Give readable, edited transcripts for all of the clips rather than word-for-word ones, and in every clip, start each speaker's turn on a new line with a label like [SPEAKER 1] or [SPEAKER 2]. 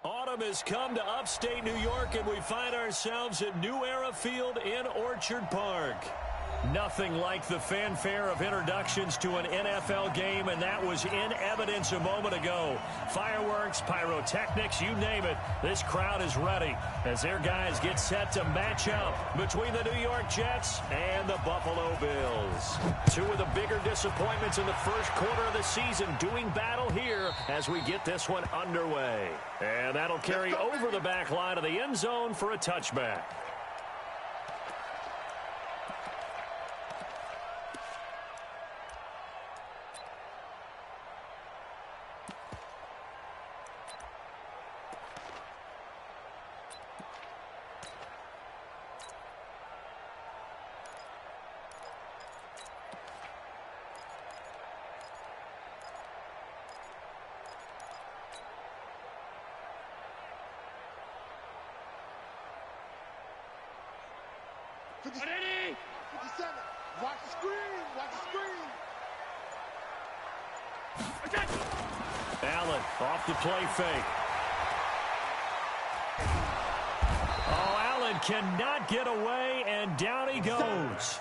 [SPEAKER 1] Autumn has come to upstate New York, and we find ourselves at New Era Field in Orchard Park. Nothing like the fanfare of introductions to an NFL game, and that was in evidence a moment ago. Fireworks, pyrotechnics, you name it. This crowd is ready as their guys get set to match up between the New York Jets and the Buffalo Bills. Two of the bigger disappointments in the first quarter of the season doing battle here as we get this one underway. And that'll carry over the back line of the end zone for a touchback.
[SPEAKER 2] Watch the screen! Watch the screen!
[SPEAKER 1] Allen off the play fake. Oh, Allen cannot get away, and down he goes.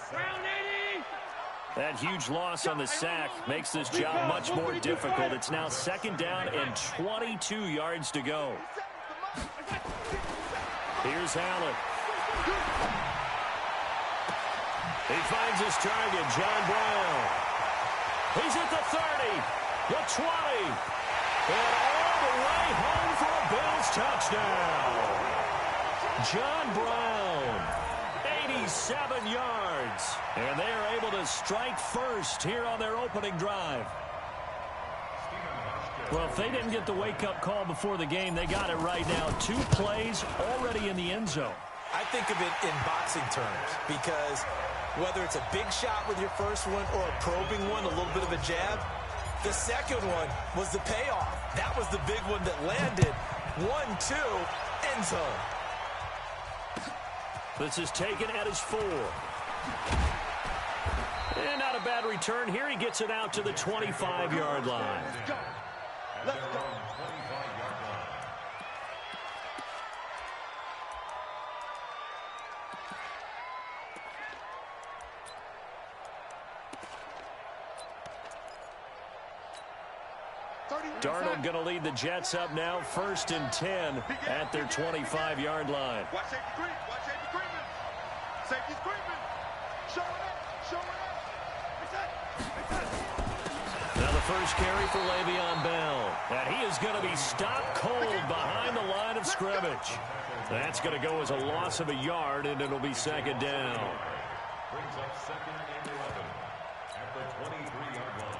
[SPEAKER 1] That huge loss on the sack makes this job much more difficult. It's now second down and 22 yards to go. Here's Allen. He finds his target, John Brown. He's at the 30, the 20, and all the way home for a Bills touchdown. John Brown, 87 yards, and they are able to strike first here on their opening drive. Well, if they didn't get the wake-up call before the game, they got it right now. 2 plays already in the end zone.
[SPEAKER 3] I think of it in boxing terms because whether it's a big shot with your first one or a probing one, a little bit of a jab, the second one was the payoff. That was the big one that landed. 1-2, end zone.
[SPEAKER 1] This is taken at his 4. And not a bad return here. He gets it out to the 25-yard line.
[SPEAKER 2] Let's go. Let's go.
[SPEAKER 1] Darnold going to lead the Jets up now, 1st and 10 at their 25-yard line.
[SPEAKER 2] Watch safety creep. Watch safety creeping. Safety's creeping. Show it up. Show it up.
[SPEAKER 1] Now the first carry for Le'Veon Bell. And he is going to be stopped cold behind the line of scrimmage. That's going to go as a loss of a yard, and it'll be second down.
[SPEAKER 4] Brings up 2nd and 11 at the 23-yard line.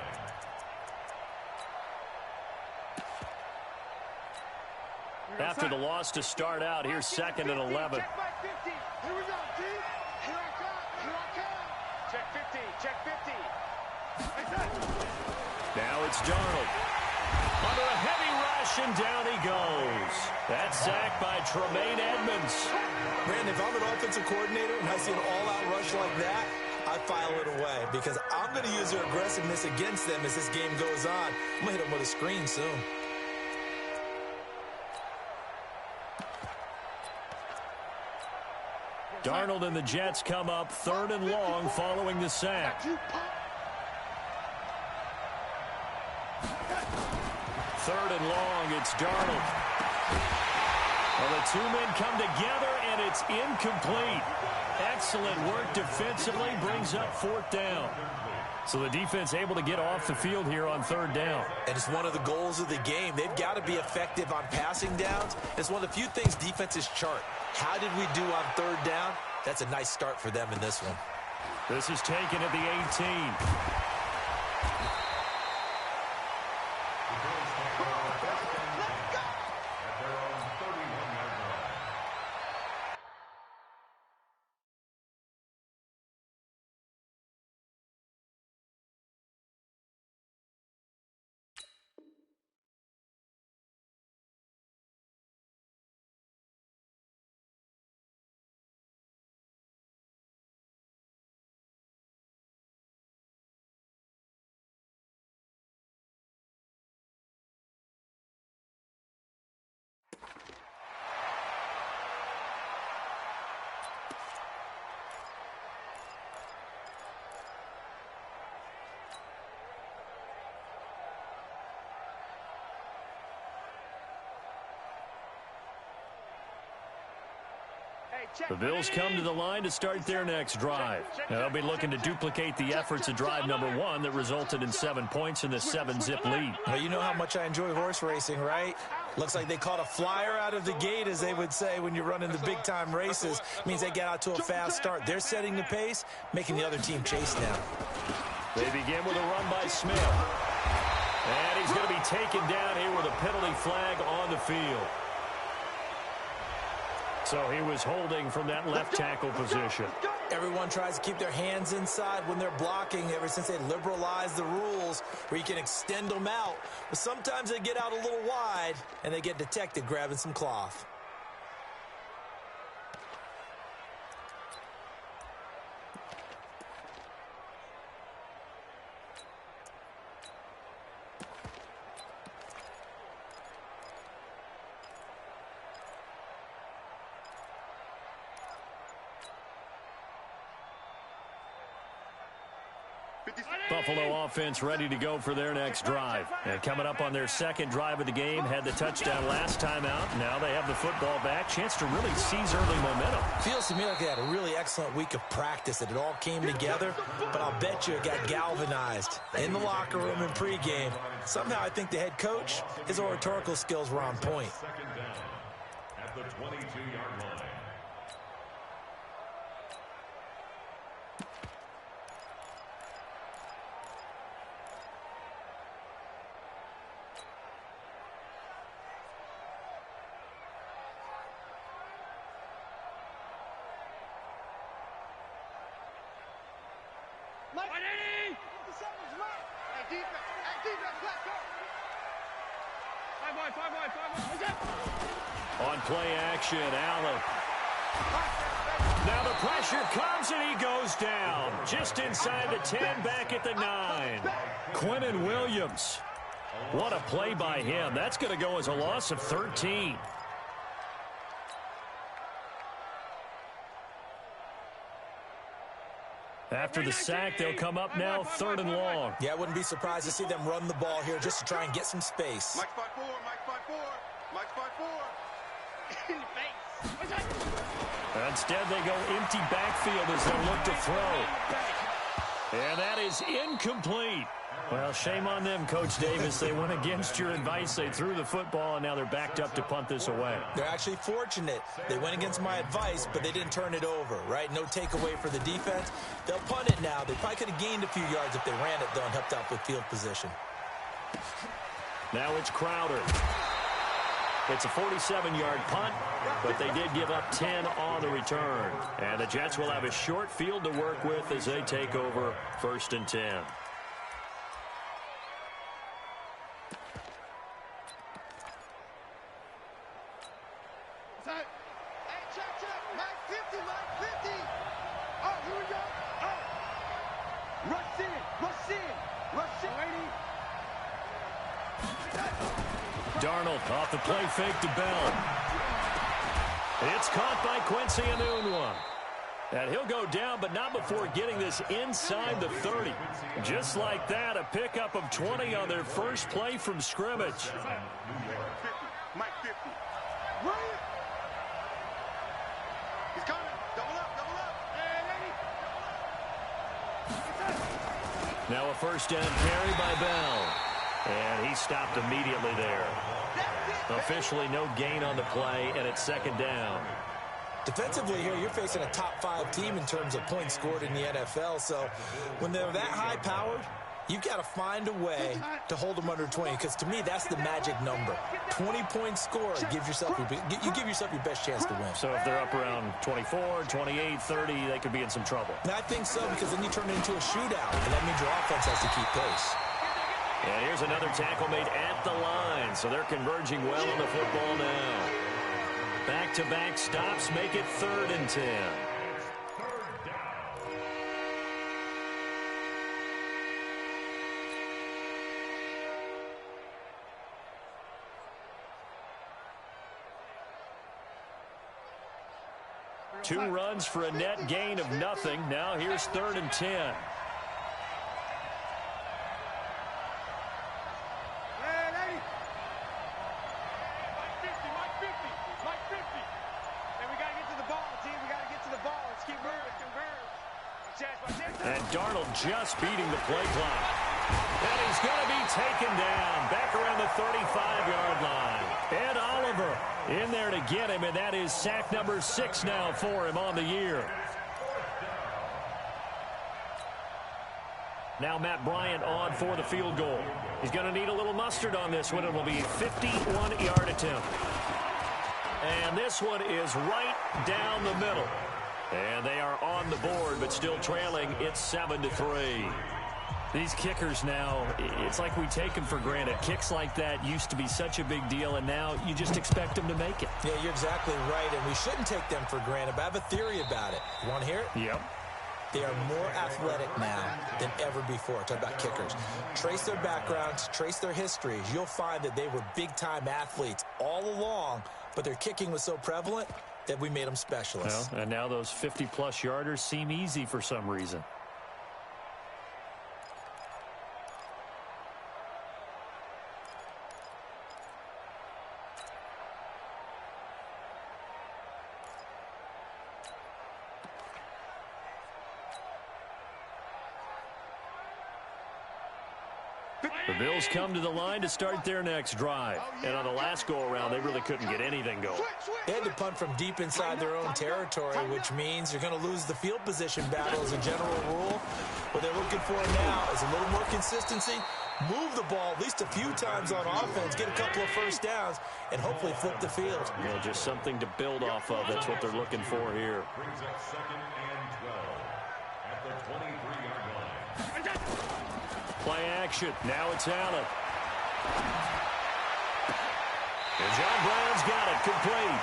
[SPEAKER 1] After the loss to start out, here's 2nd and 11.
[SPEAKER 2] Check back 50. Here we go, G. Here I come. Here I come. Check 50. Check 50.
[SPEAKER 1] Now it's Darnold. Under a heavy rush, and down he goes. That's sacked by Tremaine Edmonds.
[SPEAKER 3] Brandon, if I'm an offensive coordinator and I see an all-out rush like that, I file it away because I'm going to use their aggressiveness against them as this game goes on. I'm going to hit them with a screen soon.
[SPEAKER 1] Darnold and the Jets come up 3rd and long following the sack. 3rd and long, it's Darnold. Well, the 2 men come together, and it's incomplete. Excellent work defensively, brings up 4th down. So the defense able to get off the field here on 3rd down.
[SPEAKER 3] And it's one of the goals of the game. They've got to be effective on passing downs. It's one of the few things defenses chart. How did we do on 3rd down? That's a nice start for them in this one.
[SPEAKER 1] This is taken at the 18. The Bills come to the line to start their next drive. Now, they'll be looking to duplicate the efforts of drive number 1 that resulted in 7 points in the 7-zip lead.
[SPEAKER 3] Well, you know how much I enjoy horse racing, right? Looks like they caught a flyer out of the gate, as they would say when you're running the big-time races. Means they get out to a fast start. They're setting the pace, making the other team chase now.
[SPEAKER 1] They begin with a run by Smith. And he's going to be taken down here with a penalty flag on the field. So he was holding from that left tackle position.
[SPEAKER 3] Everyone tries to keep their hands inside when they're blocking ever since they liberalized the rules where you can extend them out. But sometimes they get out a little wide and they get detected grabbing some cloth.
[SPEAKER 1] Buffalo offense ready to go for their next drive. And coming up on their second drive of the game, had the touchdown last time out. Now they have the football back. Chance to really seize early momentum.
[SPEAKER 3] Feels to me like they had a really excellent week of practice, that it all came together. But I'll bet you it got galvanized in the locker room in pregame. Somehow I think the head coach, his oratorical skills were on point.
[SPEAKER 4] Second down at the 22-yard line.
[SPEAKER 1] On play action, Allen. Now the pressure comes and he goes down. Just inside the 10, back at the 9. Quinnen Williams. What a play by him. That's going to go as a loss of 13. After the sack, they'll come up now 3rd and long.
[SPEAKER 3] Yeah, I wouldn't be surprised to see them run the ball here just to try and get some space.
[SPEAKER 2] Mike 5-4, Mike 5-4, Mike 5-4. In the face.
[SPEAKER 1] Instead, they go empty backfield as they look to throw. And that is incomplete. Well, shame on them, Coach Davis. They went against your advice. They threw the football, and now they're backed up to punt this away.
[SPEAKER 3] They're actually fortunate. They went against my advice, but they didn't turn it over, right? No takeaway for the defense. They'll punt it now. They probably could have gained a few yards if they ran it, though, and helped out with field position.
[SPEAKER 1] Now it's Crowder. It's a 47-yard punt, but they did give up 10 on the return. And the Jets will have a short field to work with as they take over 1st and 10. Darnold off the play fake to Bell. It's caught by Quincy Enunwa. And he'll go down, but not before getting this inside the 30. Just like that, a pickup of 20 on their first play from scrimmage.
[SPEAKER 2] 50, Mike 50. He's coming. Double up, double up. Hey,
[SPEAKER 1] Now a first down carry by Bell. And he stopped immediately there. Officially no gain on the play, and it's 2nd down.
[SPEAKER 3] Defensively here, you're facing a top 5 team in terms of points scored in the NFL. So when they're that high-powered, you've got to find a way to hold them under 20. Because to me, that's the magic number. 20-point score, you give yourself your best chance to win.
[SPEAKER 1] So if they're up around 24, 28, 30, they could be in some trouble.
[SPEAKER 3] And I think so, because then you turn it into a shootout, and that means your offense has to keep pace.
[SPEAKER 1] And here's another tackle made at the line. So they're converging well on the football now. Back-to-back stops make it 3rd and 10. Two runs for a net gain of nothing. Now here's 3rd and 10.
[SPEAKER 2] Mike 50. Hey, we got to get to the ball, team.
[SPEAKER 1] And Darnold just beating the play clock. And he's going to be taken down back around the 35-yard line. Ed Oliver in there to get him, and that is sack number 6 now for him on the year. Now Matt Bryant on for the field goal. He's going to need a little mustard on this one. It will be a 51-yard attempt. And this one is right down the middle. And they are on the board, but still trailing. It's 7-3. These kickers now, it's like we take them for granted. Kicks like that used to be such a big deal, and now you just expect them to make it.
[SPEAKER 3] Yeah, you're exactly right, and we shouldn't take them for granted, but I have a theory about it. You want to hear it?
[SPEAKER 1] Yep.
[SPEAKER 3] They are more athletic now than ever before. Talk about kickers. Trace their backgrounds, trace their histories. You'll find that they were big-time athletes all along, but their kicking was so prevalent that we made them specialists.
[SPEAKER 1] Well, and now those 50-plus yarders seem easy for some reason. The Bills come to the line to start their next drive. And on the last go-around, they really couldn't get anything going.
[SPEAKER 3] They had to punt from deep inside their own territory, which means you're going to lose the field position battle as a general rule. What they're looking for now is a little more consistency, move the ball at least a few times on offense, get a couple of first downs, and hopefully flip the field.
[SPEAKER 1] Yeah, just something to build off of. That's what they're looking for here.
[SPEAKER 4] Brings up 2nd and 12 at the 23-yard line.
[SPEAKER 1] Play action. Now it's Allen. And John Brown's got it complete.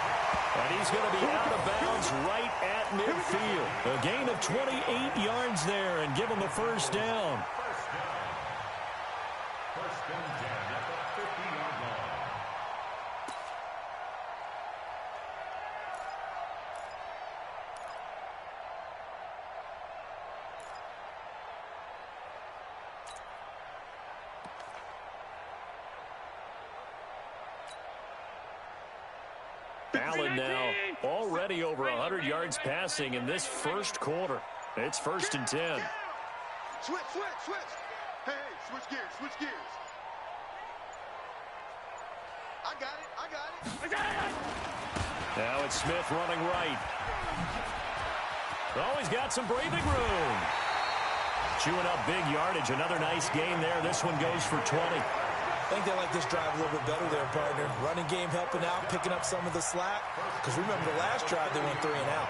[SPEAKER 1] And he's going to be out of bounds right at midfield. A gain of 28 yards there and give him a first down.
[SPEAKER 4] First and 10 at the 50-yard line.
[SPEAKER 1] Allen now already over 100 yards passing in this first quarter. It's 1st and 10.
[SPEAKER 2] Switch. Hey, switch gears. I got it.
[SPEAKER 1] Now it's Smith running right. Oh, he's got some breathing room. Chewing up big yardage. Another nice gain there. This one goes for 20.
[SPEAKER 3] I think they like this drive a little bit better there, partner. Running game helping out, picking up some of the slack. Because remember the last drive, they went 3 and out.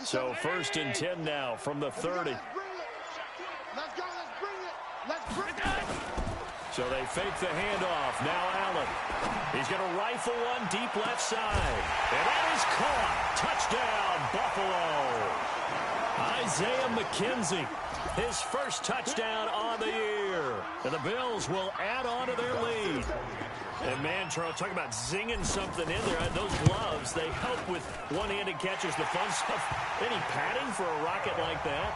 [SPEAKER 1] So 1st and 10 now from the 30.
[SPEAKER 2] Let's go. Let's bring it.
[SPEAKER 1] So they fake the handoff. Now Allen. He's going to rifle one deep left side. And that is caught. Touchdown, Buffalo. Isaiah McKenzie. His first touchdown on the year. And the Bills will add on to their lead. And man, Charles, talking about zinging something in there. Those gloves, they help with one-handed catches, the fun stuff. Any padding for a rocket like that?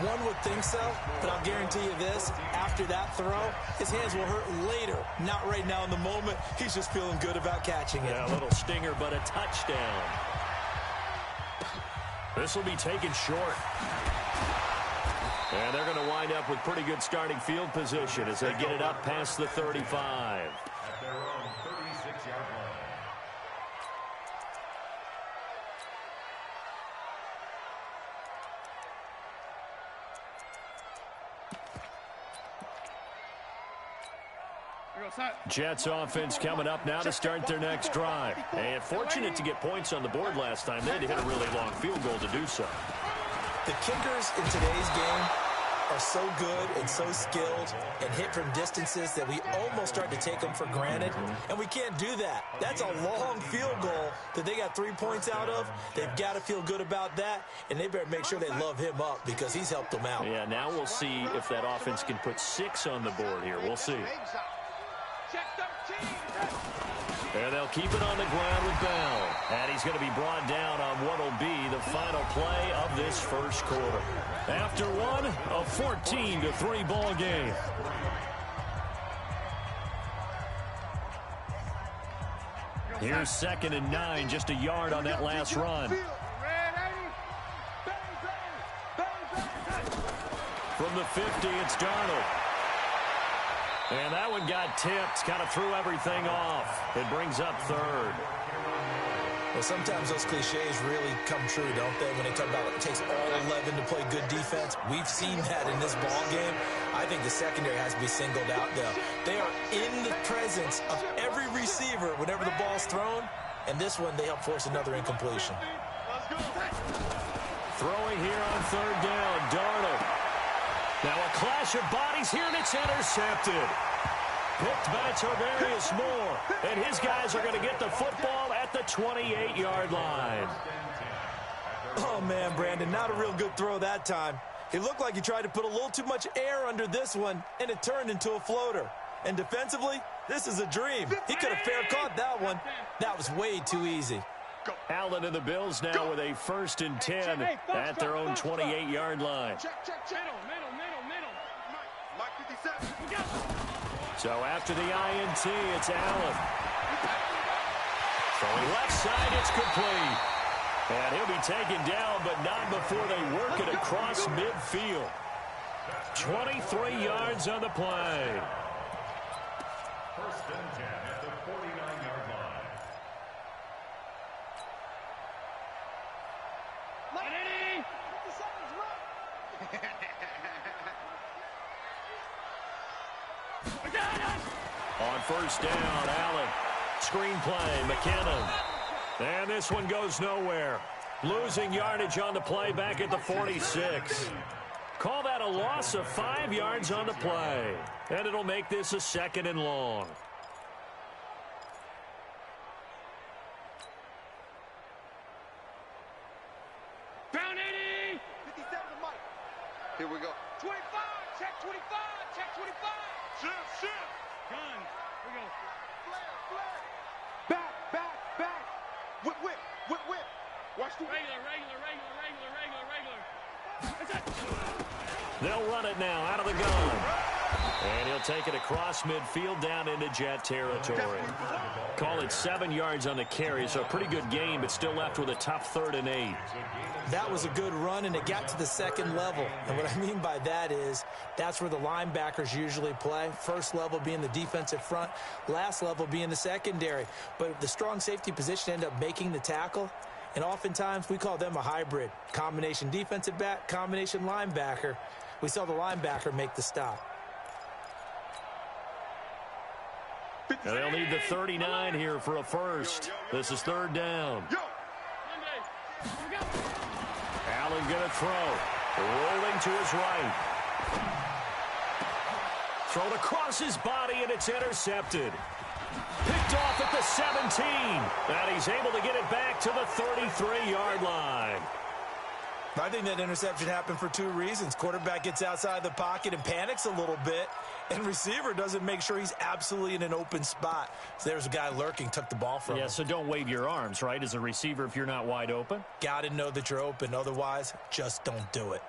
[SPEAKER 3] One would think so, but I'll guarantee you this. After that throw, his hands will hurt later. Not right now in the moment. He's just feeling good about catching it.
[SPEAKER 1] Yeah, a little stinger, but a touchdown. This will be taken short. And they're going to wind up with pretty good starting field position as they get it up past the 35.
[SPEAKER 4] At their own 36-yard line.
[SPEAKER 1] Jets offense coming up now to start their next drive. And fortunate to get points on the board last time. They had to hit a really long field goal to do so.
[SPEAKER 3] The kickers in today's game are so good and so skilled and hit from distances that we almost start to take them for granted. And we can't do that. That's a long field goal that they got 3 points out of. They've got to feel good about that, and they better make sure they love him up because he's helped them out.
[SPEAKER 1] Yeah, now we'll see if that offense can put 6 on the board here. We'll see. And they'll keep it on the ground with Bell. And he's going to be brought down on what will be the final play of this first quarter. After one, a 14-3 ball game. Here's 2nd and 9, just a yard on that last run. From the 50, it's Darnold. And that one got tipped, kind of threw everything off. It brings up 3rd.
[SPEAKER 3] Well, sometimes those cliches really come true, don't they? When they talk about it takes all 11 to play good defense. We've seen that in this ball game. I think the secondary has to be singled out, though. They are in the presence of every receiver whenever the ball's thrown. And this one, they help force another incompletion.
[SPEAKER 1] Throwing here on 3rd down, Darnold. Now a clash of bodies here, and it's intercepted. Picked by Tarvarius Moore, and his guys are going to get the football at the 28-yard line.
[SPEAKER 3] Oh, man, Brandon, not a real good throw that time. It looked like he tried to put a little too much air under this one, and it turned into a floater. And defensively, this is a dream. He could have fair caught that one. That was way too easy.
[SPEAKER 1] Allen and the Bills now with a 1st and 10 at their own 28-yard line. So after the INT, it's Allen. Throwing left side, it's complete. And he'll be taken down, but not before they work it across midfield. 23 yards on the play.
[SPEAKER 4] 1st and 10 at the 49-yard line.
[SPEAKER 1] On 1st down, Allen. Screen play, McKinnon. And this one goes nowhere. Losing yardage on the play back at the 46. Call that a loss of 5 yards on the play. And it'll make this a 2nd and long.
[SPEAKER 2] Down 80. 57 to Mike. Here we go. 25. Check 25. Check 25. Shift. Gun. Here we go. Flare. Back. Whip. Watch the regular.
[SPEAKER 1] They'll run it now out of the gun. And he'll take it across midfield down into Jet territory. Call it 7 yards on the carry, so a pretty good game, but still left with a tough 3rd and 8.
[SPEAKER 3] That was a good run, and it got to the 2nd level. And what I mean by that is that's where the linebackers usually play. 1st level being the defensive front, last level being the secondary. But the strong safety position ended up making the tackle. And oftentimes we call them a hybrid. Combination defensive back, combination linebacker. We saw the linebacker make the stop.
[SPEAKER 1] Now they'll need the 39 here for a 1st. This is 3rd down. Allen going to throw. Rolling to his right. Thrown across his body, and it's intercepted. Picked off at the 17. And he's able to get it back to the 33-yard line.
[SPEAKER 3] I think that interception happened for 2 reasons. Quarterback gets outside the pocket and panics a little bit, and receiver doesn't make sure he's absolutely in an open spot. So there's a guy lurking, took the ball from him.
[SPEAKER 1] Yeah, so don't wave your arms, right, as a receiver if you're not wide open.
[SPEAKER 3] Got to know that you're open. Otherwise, just don't do it.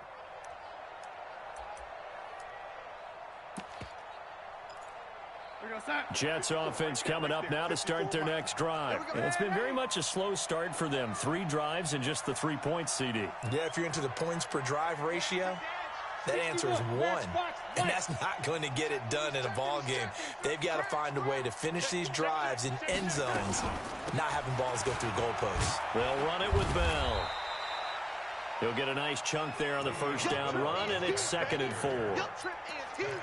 [SPEAKER 1] Jets offense coming up now to start their next drive. And it's been very much a slow start for them. 3 drives and just the 3 points, CD.
[SPEAKER 3] Yeah, if you're into the points per drive ratio, that answer is 1. And that's not going to get it done in a ball game. They've got to find a way to finish these drives in end zones, not having balls go through goalposts.
[SPEAKER 1] They'll run it with Bell. He'll get a nice chunk there on the 1st down run, and it's 2nd and 4.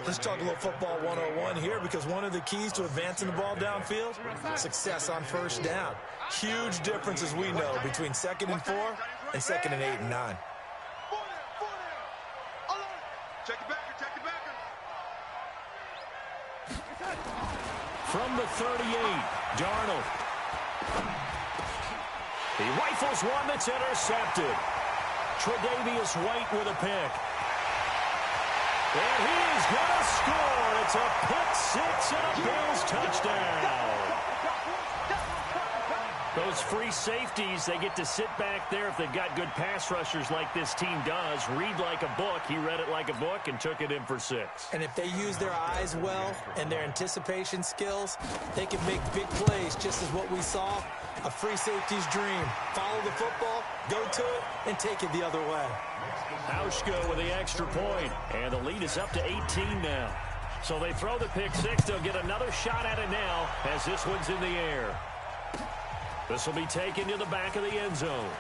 [SPEAKER 3] Let's talk a little football 101 here, because one of the keys to advancing the ball downfield, success on 1st down. Huge difference, as we know, between 2nd and 4 and 2nd and 8 and 9.
[SPEAKER 2] Check it back.
[SPEAKER 1] From the 38, Darnold. He rifles one that's intercepted. Tre'Davious White with a pick. And he's going to score. It's a pick six and a Bills touchdown. Those free safeties, they get to sit back there if they've got good pass rushers like this team does. Read like a book. He read it like a book and took it in for 6.
[SPEAKER 3] And if they use their eyes well and their anticipation skills, they can make big plays, just as what we saw. A free safety's dream. Follow the football, go to it, and take it the other way.
[SPEAKER 1] Auschko with the extra point, and the lead is up to 18 now. So they throw the pick six. They'll get another shot at it now as this one's in the air. This will be taken to the back of the end zone.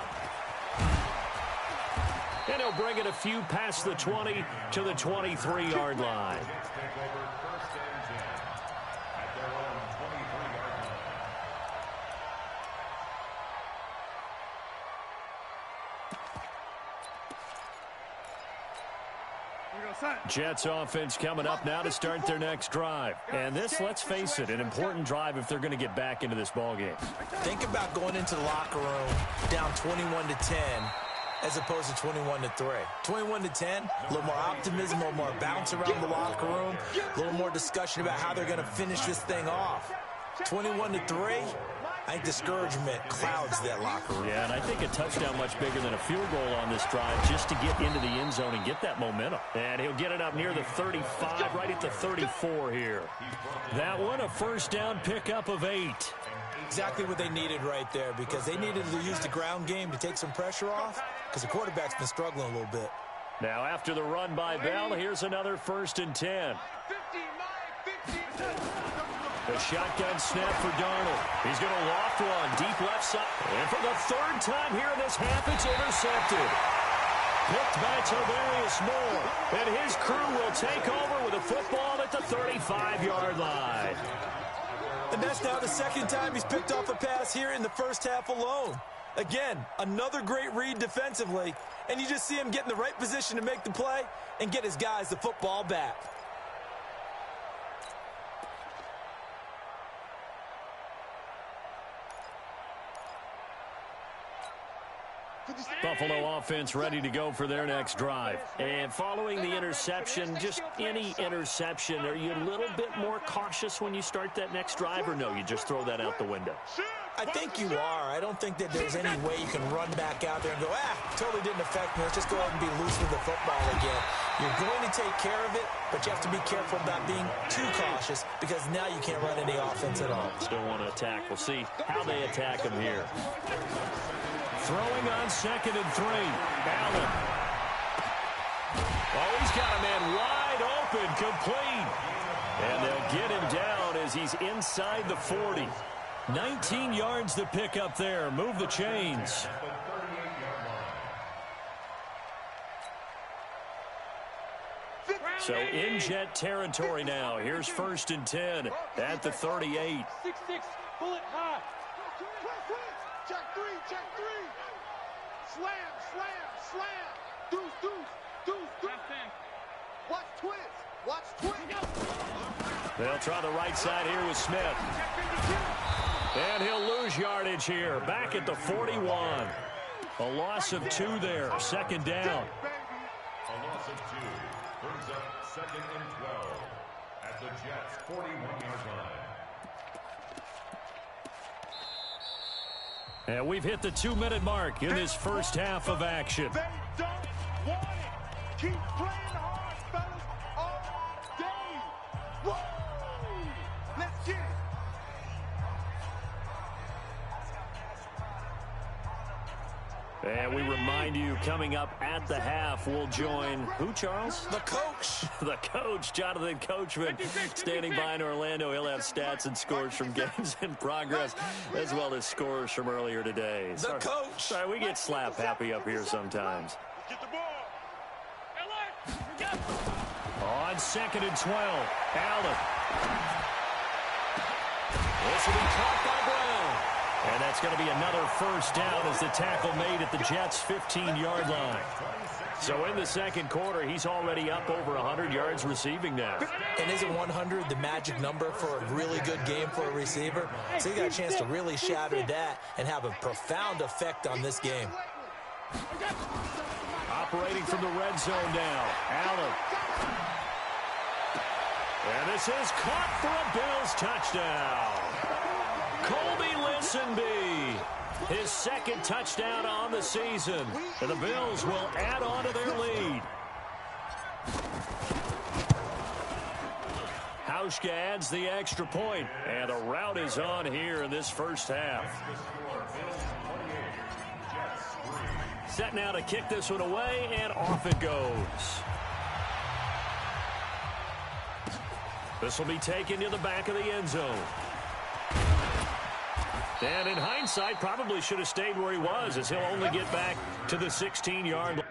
[SPEAKER 1] And he'll bring it a few past the 20 to the 23-yard line. Jets offense coming up now to start their next drive. And this, let's face it, an important drive if they're going to get back into this ballgame.
[SPEAKER 3] Think about going into the locker room down 21-10 as opposed to 21-3. 21-10, a little more optimism, a little more bounce around the locker room, a little more discussion about how they're going to finish this thing off. 21-3, I think discouragement clouds that locker room.
[SPEAKER 1] Yeah, and I think a touchdown much bigger than a field goal on this drive just to get into the end zone and get that momentum. And he'll get it up near the 35, right at the 34 here. That one, a first down pickup of 8.
[SPEAKER 3] Exactly what they needed right there, because they needed to use the ground game to take some pressure off, because the quarterback's been struggling a little bit.
[SPEAKER 1] Now after the run by Bell, here's another 1st and 10. The shotgun snap for Darnold. He's going to loft one deep left side. And for the 3rd time here in this half, it's intercepted. Picked by Tavarius Moore. And his crew will take over with a football at the 35-yard line.
[SPEAKER 3] And that's now the 2nd time he's picked off a pass here in the first half alone. Again, another great read defensively. And you just see him get in the right position to make the play and get his guys the football back.
[SPEAKER 1] Buffalo offense ready to go for their next drive. And following the interception, just any interception, are you a little bit more cautious when you start that next drive, or no, you just throw that out the window?
[SPEAKER 3] I think you are. I don't think that there's any way you can run back out there and go, totally didn't affect me. Let's just go ahead and be loose with the football again. You're going to take care of it, but you have to be careful about being too cautious, because now you can't run any offense at all.
[SPEAKER 1] Still want to attack. We'll see how they attack him here. Throwing on 2nd and 3. Allen. Oh, he's got a man wide open, complete. And they'll get him down as he's inside the 40. 19 yards to pick up there. Move the chains. So in Jet territory now. Here's 1st and 10 at the 38.
[SPEAKER 2] 6-6, bullet high. Check 3, check 3. Slam, slam, slam. Deuce, deuce, deuce, deuce. Watch twist, watch twist.
[SPEAKER 1] They'll try the right side here with Smith. And he'll lose yardage here. Back at the 41. A loss of 2 there. 2nd down.
[SPEAKER 4] A loss of 2 brings up 2nd and 12 at the Jets' 41-yard line.
[SPEAKER 1] And we've hit the 2-minute mark in this first half of action.
[SPEAKER 2] They don't want it. Keep playing hard, fellas, all day. Woo! Let's get it.
[SPEAKER 1] And we remind you, coming up at the half, we'll join who, Charles?
[SPEAKER 3] The coach.
[SPEAKER 1] The coach, Jonathan Coachman, standing by in Orlando. He'll have stats and scores from games in progress, as well as scores from earlier today.
[SPEAKER 3] The coach.
[SPEAKER 1] Sorry, we get slap happy up here sometimes.
[SPEAKER 2] Get the ball.
[SPEAKER 1] On 2nd and 12, Allen. This will be caught by Brown. And that's going to be another first down as the tackle made at the Jets' 15-yard line. So in the 2nd quarter, he's already up over 100 yards receiving now.
[SPEAKER 3] And isn't 100 the magic number for a really good game for a receiver? So you got a chance to really shatter that and have a profound effect on this game.
[SPEAKER 1] Operating from the red zone now, Allen. And this is caught for a Bills touchdown. Colby Listenby, his second touchdown on the season. And the Bills will add on to their lead. Hauschka adds the extra point, and a rout is on here in this first half. Set now to kick this one away, and off it goes. This will be taken to the back of the end zone. And in hindsight, probably should have stayed where he was, as he'll only get back to the 16-yard line.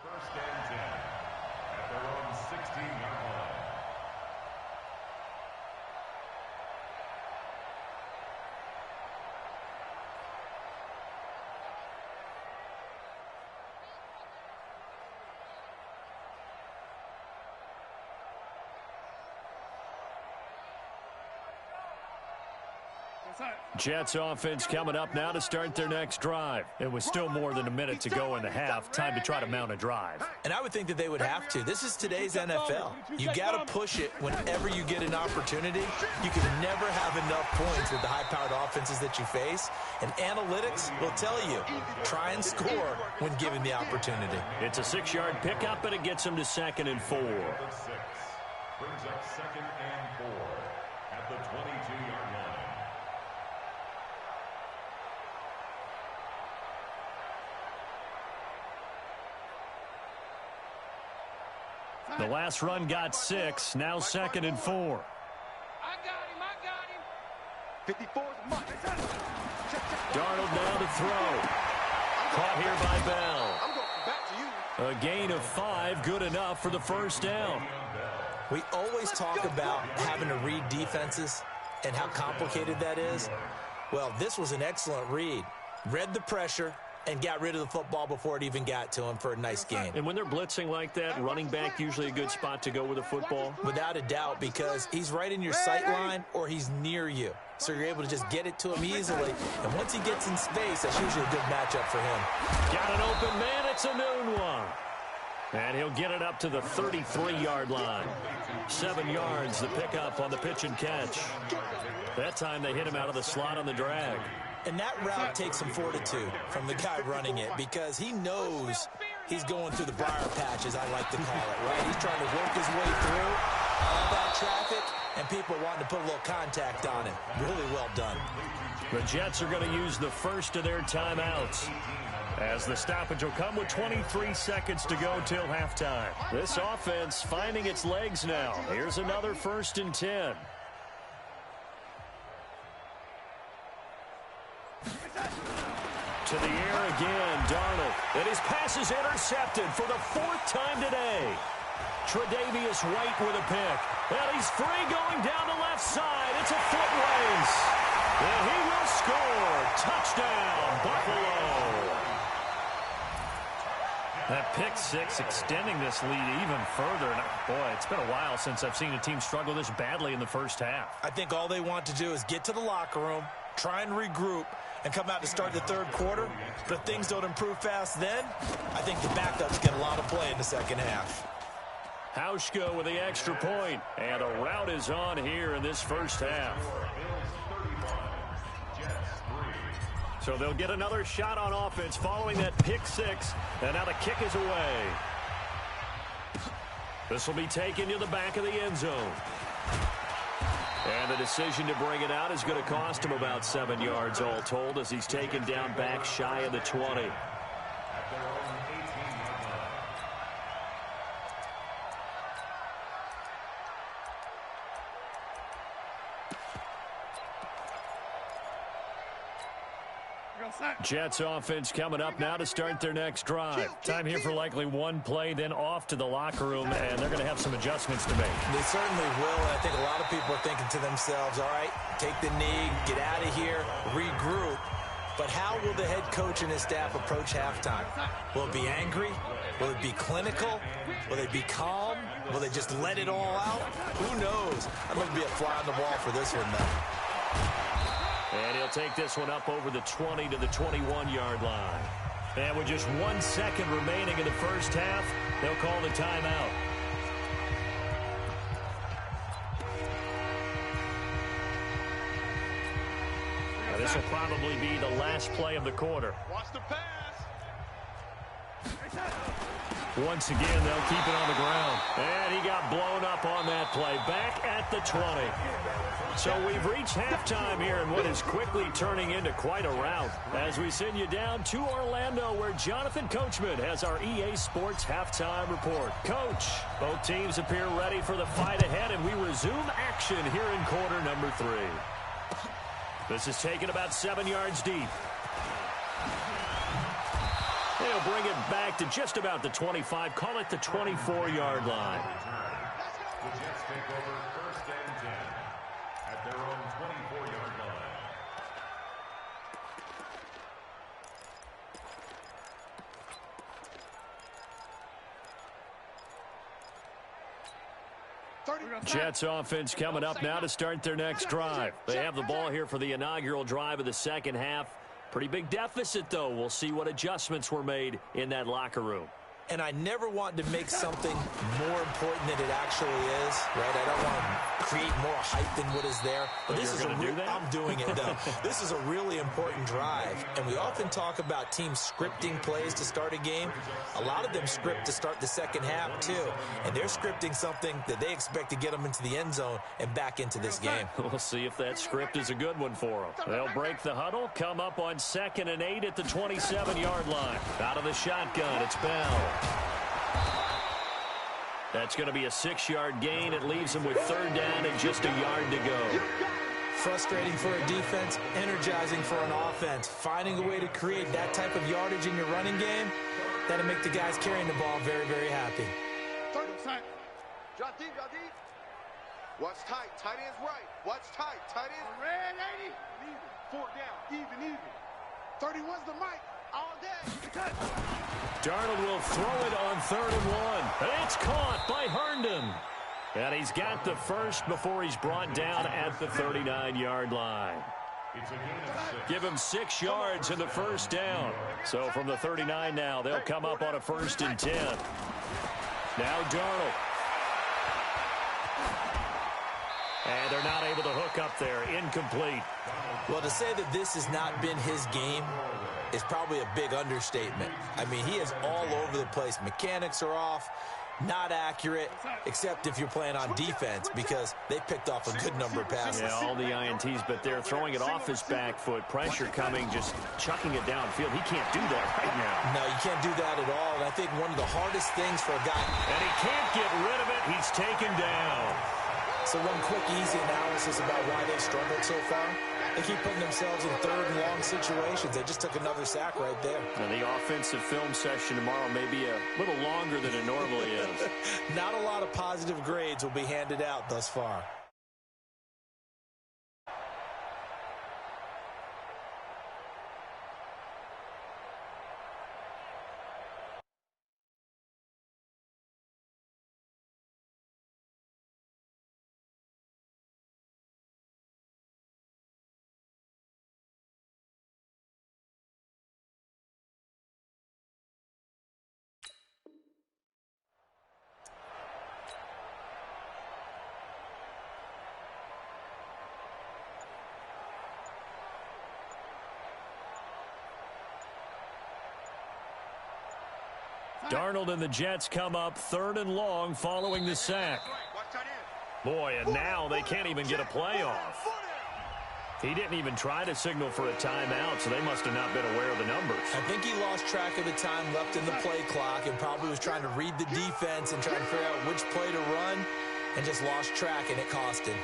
[SPEAKER 4] First and 10 at their own 16-yard line.
[SPEAKER 1] Jets offense coming up now to start their next drive. It was still more than a minute to go in the half. Time to try to mount a drive.
[SPEAKER 3] And I would think that they would have to. This is today's NFL. You got to push it whenever you get an opportunity. You can never have enough points with the high-powered offenses that you face. And analytics will tell you, try and score when given the opportunity.
[SPEAKER 1] It's a 6-yard pickup, and it gets them to 2nd and 4.
[SPEAKER 4] Brings up 2nd and 4 at the 22-yard line.
[SPEAKER 1] The last run got 6. Now 2nd and 4.
[SPEAKER 2] I got him. 54 is mine.
[SPEAKER 1] Darnold now to throw. Caught here by Bell.
[SPEAKER 2] I'm going back to you.
[SPEAKER 1] A gain of 5, good enough for the first down.
[SPEAKER 3] We always talk about having to read defenses and how complicated that is. Well, this was an excellent read. Read the pressure and got rid of the football before it even got to him for a nice gain.
[SPEAKER 1] And when they're blitzing like that, running back usually a good spot to go with a football?
[SPEAKER 3] Without a doubt, because he's right in your sight line or he's near you. So you're able to just get it to him easily. And once he gets in space, that's usually a good matchup for him.
[SPEAKER 1] Got an open man. It's a noon one. And he'll get it up to the 33-yard line. 7 yards, the pickup on the pitch and catch. That time they hit him out of the slot on the drag.
[SPEAKER 3] And that route takes some fortitude from the guy running it because he knows he's going through the briar patch, as I like to call it, right? He's trying to work his way through all that traffic and people wanting to put a little contact on it. Really well done.
[SPEAKER 1] The Jets are going to use the first of their timeouts, as the stoppage will come with 23 seconds to go till halftime. This offense finding its legs now. Here's another 1st and 10. To the air again, Darnold. And his pass is intercepted for the 4th time today. Tre'Davious White with a pick. And he's free going down the left side. It's a foot race. And he will score. Touchdown, Buffalo. That pick 6 extending this lead even further. And boy, it's been a while since I've seen a team struggle this badly in the first half.
[SPEAKER 3] I think all they want to do is get to the locker room, try and regroup, and come out to start the 3rd quarter. But if things don't improve fast then, I think the backups get a lot of play in the 2nd half.
[SPEAKER 1] Hauschka with the extra point. And a rout is on here in this first half. So they'll get another shot on offense following that pick 6. And now the kick is away. This will be taken to the back of the end zone. And the decision to bring it out is going to cost him about 7 yards all told, as he's taken down back shy of the 20. Jets offense coming up now to start their next drive. Time here for likely one play, then off to the locker room, and they're going to have some adjustments to make.
[SPEAKER 3] They certainly will, and I think a lot of people are thinking to themselves, all right, take the knee, get out of here, regroup. But how will the head coach and his staff approach halftime? Will it be angry? Will it be clinical? Will they be calm? Will they just let it all out? Who knows? I'm going to be a fly on the wall for this one, though.
[SPEAKER 1] And he'll take this one up over the 20 to the 21-yard line. And with just 1 second remaining in the first half, they'll call the timeout. Now, this will probably be the last play of the quarter.
[SPEAKER 2] Watch the pass.
[SPEAKER 1] Once again, they'll keep it on the ground. And he got blown up on that play. Back at the 20. So we've reached halftime here in what is quickly turning into quite a rout. As we send you down to Orlando, where Jonathan Coachman has our EA Sports halftime report. Coach, both teams appear ready for the fight ahead, and we resume action here in quarter number 3. This is taken about 7 yards deep. They'll bring it back to just about the 25, call it the 24-yard line.
[SPEAKER 4] The Jets take over 1st and 10 at their own 24-yard line.
[SPEAKER 1] Jets offense coming up now to start their next drive. They have the ball here for the inaugural drive of the second half. Pretty big deficit, though. We'll see what adjustments were made in that locker room.
[SPEAKER 3] And I never want to make something more important than it actually is, right? I don't want to create more hype than what is there. But this is I'm doing it, though. This is a really important drive. And we often talk about teams scripting plays to start a game. A lot of them script to start the second half, too. And they're scripting something that they expect to get them into the end zone and back into this game.
[SPEAKER 1] We'll see if that script is a good one for them. They'll break the huddle, come up on 2nd and 8 at the 27-yard line. Out of the shotgun, it's Bell. That's going to be a 6-yard gain. It leaves them with 3rd down and just a yard to go.
[SPEAKER 3] Frustrating for a defense, energizing for an offense. Finding a way to create that type of yardage in your running game, that'll make the guys carrying the ball very, very happy.
[SPEAKER 2] 30 tight. Drop deep, drop deep. Watch tight. Tight end's right. Watch tight. Tight end. Red 80. Even. 4 down. Even. 31's the mic. All day.
[SPEAKER 1] Darnold will throw it on 3rd and 1. And it's caught by Herndon. And he's got the first before he's brought down at the 39-yard line. Give him 6 yards in the first down. So from the 39 now, they'll come up on a 1st and 10. Now Darnold. And they're not able to hook up there. Incomplete.
[SPEAKER 3] Well, to say that this has not been his game is probably a big understatement. I mean, he is all over the place. Mechanics are off, not accurate, except if you're playing on defense, because they picked off a good number of passes.
[SPEAKER 1] Yeah, all the INTs, but they're throwing it off his back foot. Pressure coming, just chucking it downfield. He can't do that right now.
[SPEAKER 3] No, you can't do that at all. And I think one of the hardest things for a guy...
[SPEAKER 1] And he can't get rid of it. He's taken down.
[SPEAKER 3] So one quick, easy analysis about why they've struggled so far. They keep putting themselves in 3rd and long situations. They just took another sack right there.
[SPEAKER 1] And the offensive film session tomorrow may be a little longer than it normally is.
[SPEAKER 3] Not a lot of positive grades will be handed out thus far.
[SPEAKER 1] Darnold and the Jets come up 3rd and long following the sack. Boy, and now they can't even get a play off. He didn't even try to signal for a timeout, so they must have not been aware of the numbers.
[SPEAKER 3] I think he lost track of the time left in the play clock and probably was trying to read the defense and trying to figure out which play to run and just lost track, and it cost him.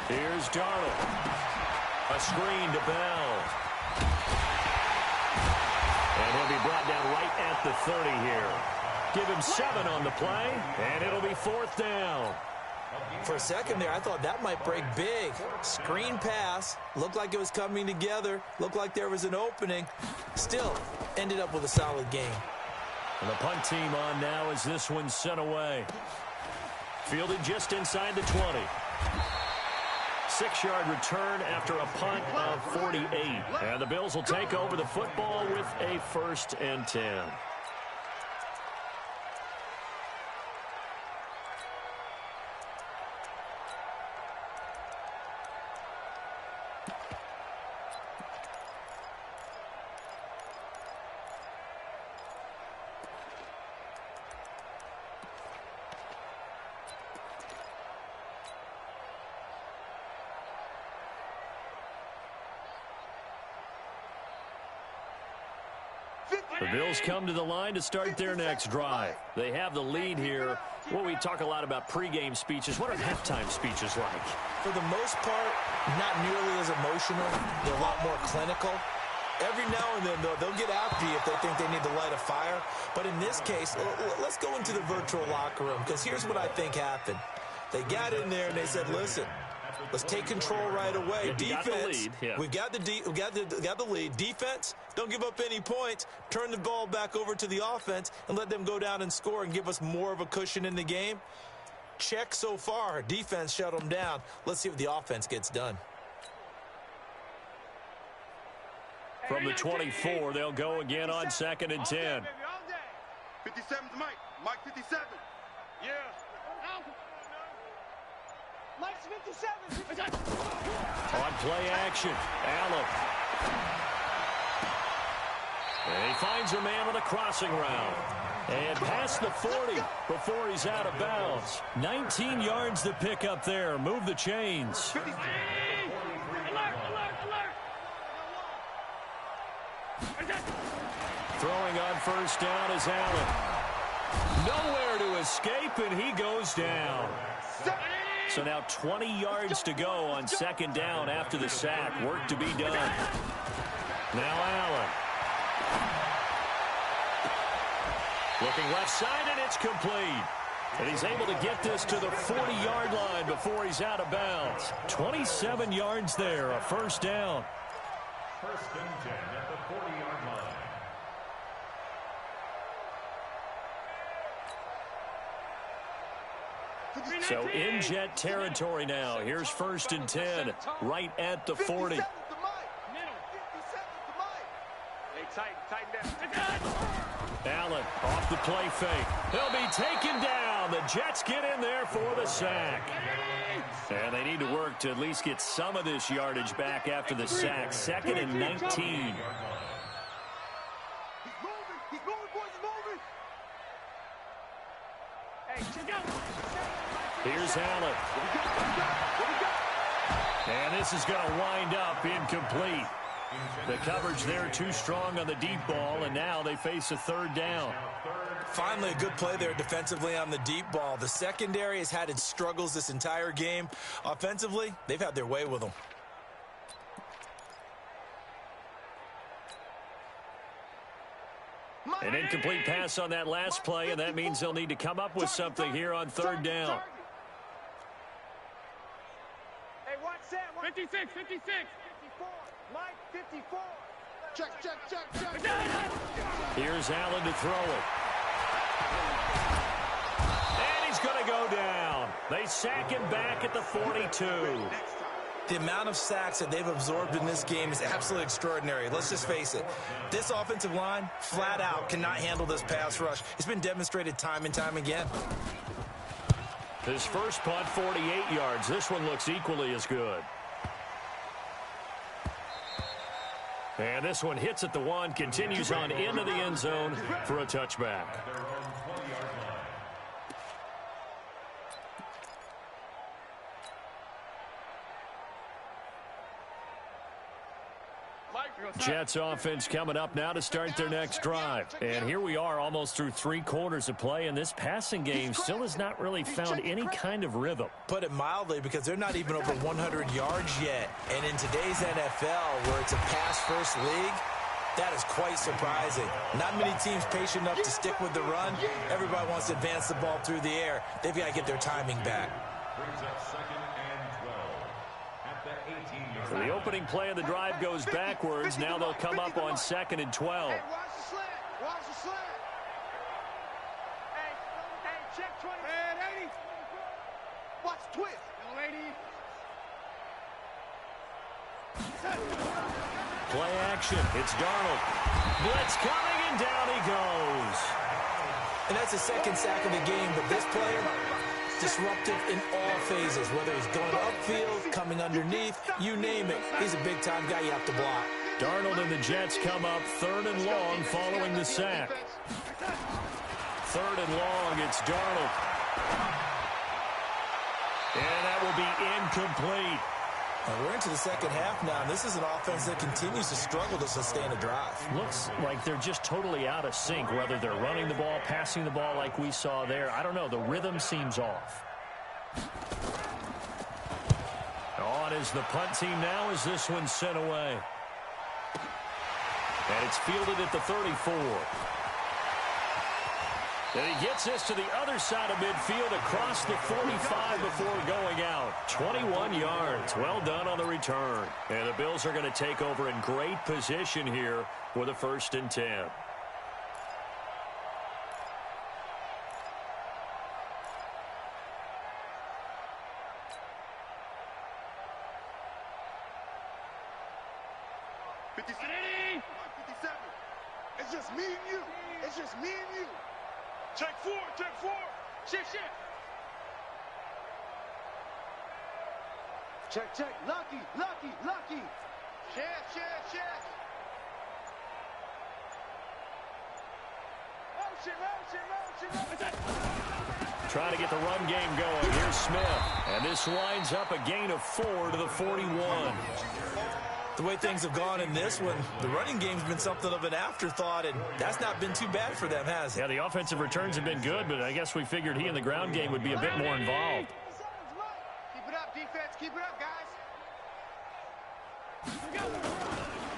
[SPEAKER 1] Here's Darnold. A screen to Bell. And he'll be brought down right at the 30 here. Give him 7 on the play, and it'll be 4th down.
[SPEAKER 3] For a second there, I thought that might break big. Screen pass. Looked like it was coming together. Looked like there was an opening. Still, ended up with a solid game.
[SPEAKER 1] And the punt team on now as this one's sent away. Fielded just inside the 20. 6-yard return after a punt of 48. And the Bills will take over the football with a 1st and 10. The Bills come to the line to start their next drive. They have the lead here. Well, we talk a lot about pregame speeches. What are halftime speeches like?
[SPEAKER 3] For the most part, not nearly as emotional. They're a lot more clinical. Every now and then, though, they'll get after you if they think they need to light a fire. But in this case, let's go into the virtual locker room, because here's what I think happened. They got in there and they said, listen, let's take control right away. Defense, we've got the lead. Defense, don't give up any points. Turn the ball back over to the offense and let them go down and score and give us more of a cushion in the game. Check so far. Defense shut them down. Let's see what the offense gets done.
[SPEAKER 1] From the 24, they'll go again on 2nd and 10.
[SPEAKER 2] 57's Mike. Mike 57. Yeah. Mike's 57.
[SPEAKER 1] On play action, Allen. And he finds a man on the crossing route. And past the 40 before he's out of bounds. 19 yards to pick up there. Move the chains.
[SPEAKER 2] Alert, alert, alert.
[SPEAKER 1] Throwing on 1st down is Allen. Nowhere to escape, and he goes down. So now 20 yards to go on 2nd down after the sack. Work to be done. Now Allen. Looking left side, and it's complete. And he's able to get this to the 40-yard line before he's out of bounds. 27 yards there, a 1st down.
[SPEAKER 4] 1st and 10 at the 40-yard line.
[SPEAKER 1] So in Jet territory now. Here's 1st and 10 right at the 40. Allen off the play fake. They'll be taken down. The Jets get in there for the sack. And they need to work to at least get some of this yardage back after the sack. 2nd and 19. Here's Allen. And this is going to wind up incomplete. The coverage there too strong on the deep ball, and now they face a 3rd down.
[SPEAKER 3] Finally, a good play there defensively on the deep ball. The secondary has had its struggles this entire game. Offensively, they've had their way with them.
[SPEAKER 1] An incomplete pass on that last play, and that means they'll need to come up with something here on 3rd down.
[SPEAKER 2] Hey, watch that. 56, 56. 54. Mike, 54. Check.
[SPEAKER 1] Here's Allen to throw it. And he's going to go down. They sack him back at the 42.
[SPEAKER 3] The amount of sacks that they've absorbed in this game is absolutely extraordinary. Let's just face it. This offensive line, flat out, cannot handle this pass rush. It's been demonstrated time and time again.
[SPEAKER 1] His first punt, 48 yards. This one looks equally as good. And this one hits at the 1, continues on into the end zone for a touchback.
[SPEAKER 2] Mike
[SPEAKER 1] Jets offense coming up now to start their next drive. And here we are almost through 3 quarters of play, and this passing game still has not really found any kind of rhythm.
[SPEAKER 3] Put it mildly, because they're not even over 100 yards yet. And in today's NFL, where it's a pass-first league, that is quite surprising. Not many teams patient enough to stick with the run. Everybody wants to advance the ball through the air. They've got to get their timing back.
[SPEAKER 1] So the opening play of the drive goes backwards. Now they'll come up on 2nd and 12.
[SPEAKER 2] Hey, watch the slant. Watch the slant. Hey, check 20. Man, 80. Watch the twist. Yo, 80.
[SPEAKER 1] Play action. It's Darnold. Blitz coming, and down he goes.
[SPEAKER 3] And that's the second sack of the game, but this player, disruptive in all phases, whether he's going upfield, coming underneath, you name it. He's a big-time guy you have to block.
[SPEAKER 1] Darnold and the Jets come up 3rd and long following the sack. 3rd and long, it's Darnold. And that will be incomplete.
[SPEAKER 3] And we're into the second half now, and this is an offense that continues to struggle to sustain a drive.
[SPEAKER 1] Looks like they're just totally out of sync, whether they're running the ball, passing the ball like we saw there. I don't know. The rhythm seems off. On is the punt team now as this one's sent away. And it's fielded at the 34. And he gets this to the other side of midfield across the 45 before going out. 21 yards. Well done on the return. And the Bills are going to take over in great position here with a 1st and 10.
[SPEAKER 2] It's just me and you. It's just me and you. Check 4, check 4. Shift. Check. Lucky. Shift. Motion.
[SPEAKER 1] Trying to get the run game going. Here's Smith. And this winds up a gain of 4 to the 41.
[SPEAKER 3] The way things have gone in this one, the running game's been something of an afterthought, and that's not been too bad for them, has it?
[SPEAKER 1] Yeah, the offensive returns have been good, but I guess we figured he in the ground game would be a bit more involved.
[SPEAKER 2] Keep it up, defense. Keep it up, guys.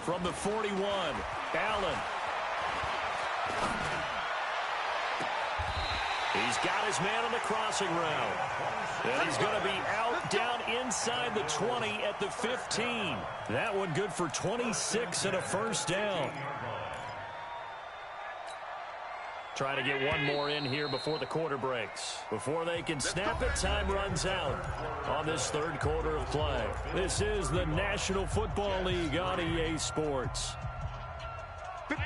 [SPEAKER 1] From the 41, Allen. He's got his man on the crossing route. And he's going to be out down inside the 20 at the 15. That one good for 26 and a 1st down. Trying to get one more in here before the quarter breaks. Before they can snap it, time runs out on this 3rd quarter of play. This is the National Football League on EA Sports.
[SPEAKER 2] 57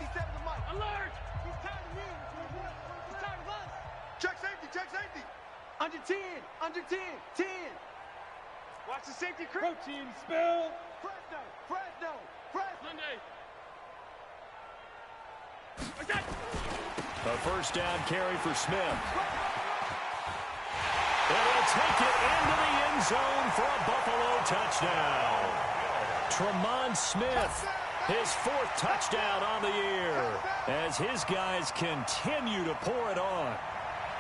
[SPEAKER 2] to Mike. Alert! He's tired of me. He's tired of us. Check safety. Under 10. 10. Watch the safety crew. Protein spill. Fresno. Monday.
[SPEAKER 1] A 1st down carry for Smith. And he'll take it into the end zone for a Buffalo touchdown. Tremont Smith, his 4th touchdown on the year as his guys continue to pour it on.